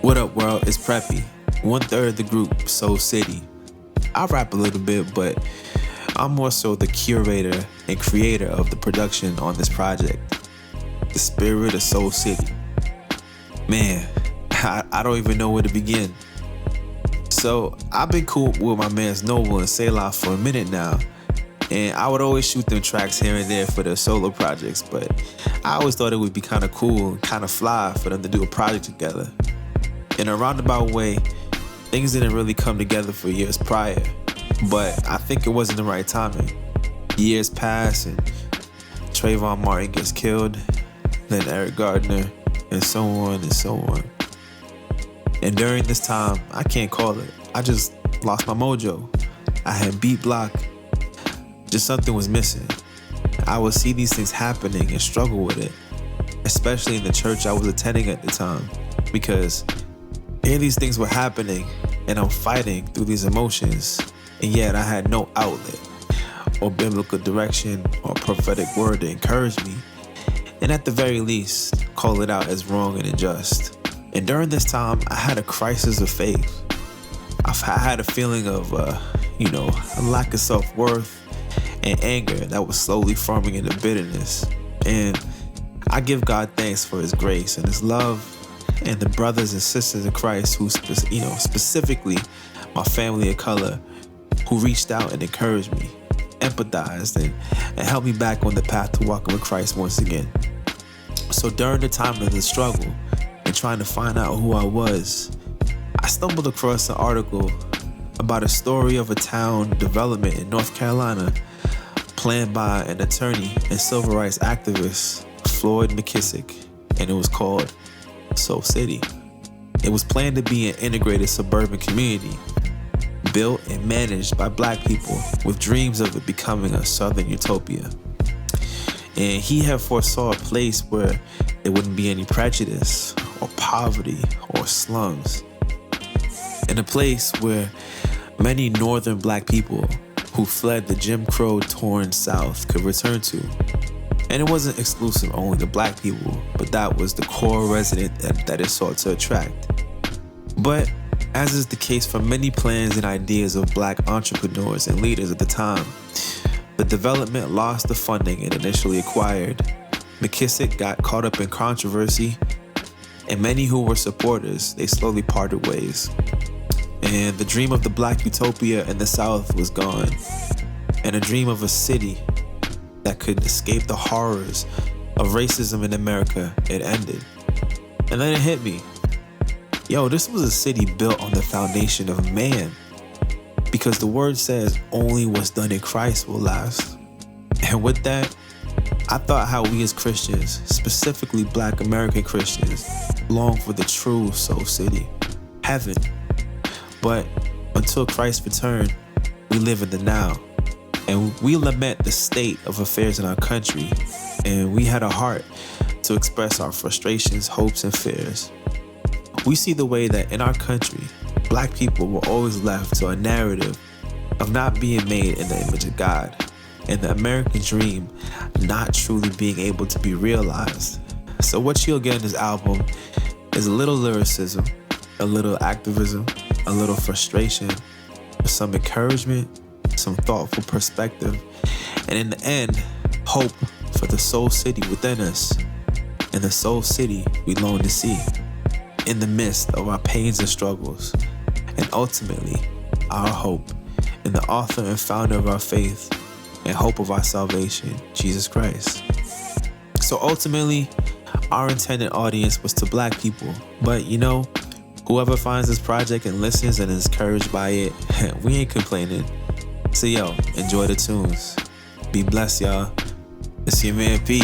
What up, world? It's Preppy, 1/3 of the group Xoul City. I rap a little bit, but I'm more so the curator and creator of the production on this project, the spirit of Xoul City. Man, I don't even know where to begin. So I've been cool with my mans Noble and Saelah for a minute now, and I would always shoot them tracks here and there for their solo projects, but I always thought it would be kind of cool and kind of fly for them to do a project together. In a roundabout way, things didn't really come together for years prior, but I think it wasn't the right timing. Years pass and Trayvon Martin gets killed, then Eric Gardner, and so on and so on. And during this time, I can't call it, I just lost my mojo. I had beat block, just something was missing. I would see these things happening and struggle with it, especially in the church I was attending at the time, because here these things were happening and I'm fighting through these emotions, and yet I had no outlet or biblical direction or prophetic word to encourage me, and at the very least, call it out as wrong and unjust. And during this time, I had a crisis of faith. I had a feeling of, a lack of self-worth and anger that was slowly forming into bitterness. And I give God thanks for His grace and His love, and the brothers and sisters in Christ who, specifically my family of color, who reached out and encouraged me, empathized, and helped me back on the path to walking with Christ once again. So during the time of the struggle and trying to find out who I was, I stumbled across an article about a story of a town development in North Carolina planned by an attorney and civil rights activist, Floyd McKissick, and it was called Xoul City. It was planned to be an integrated suburban community, built and managed by Black people with dreams of it becoming a southern utopia. And he had foresaw a place where there wouldn't be any prejudice or poverty or slums, and a place where many northern Black people who fled the Jim Crow torn South could return to. And it wasn't exclusive only to Black people, but that was the core resident that it sought to attract. But as is the case for many plans and ideas of Black entrepreneurs and leaders at the time, the development lost the funding it initially acquired. McKissick got caught up in controversy, and many who were supporters, they slowly parted ways. And the dream of the Black utopia in the South was gone, and a dream of a city that could escape the horrors of racism in America, it ended. And then it hit me. Yo, this was a city built on the foundation of man, because the word says only what's done in Christ will last. And with that, I thought how we as Christians, specifically Black American Christians, long for the true Xoul City, heaven. But until Christ's return, we live in the now. And we lament the state of affairs in our country, and we had a heart to express our frustrations, hopes, and fears. We see the way that in our country, Black people were always left to a narrative of not being made in the image of God, and the American dream not truly being able to be realized. So what you'll get in this album is a little lyricism, a little activism, a little frustration, some encouragement, some thoughtful perspective, and in the end, hope for the Xoul City within us, and the Xoul City we long to see in the midst of our pains and struggles, and ultimately our hope in the author and founder of our faith and hope of our salvation, Jesus Christ. So ultimately, our intended audience was to Black people, but whoever finds this project and listens and is encouraged by it, we ain't complaining. So enjoy the tunes. Be blessed, y'all. It's your man P.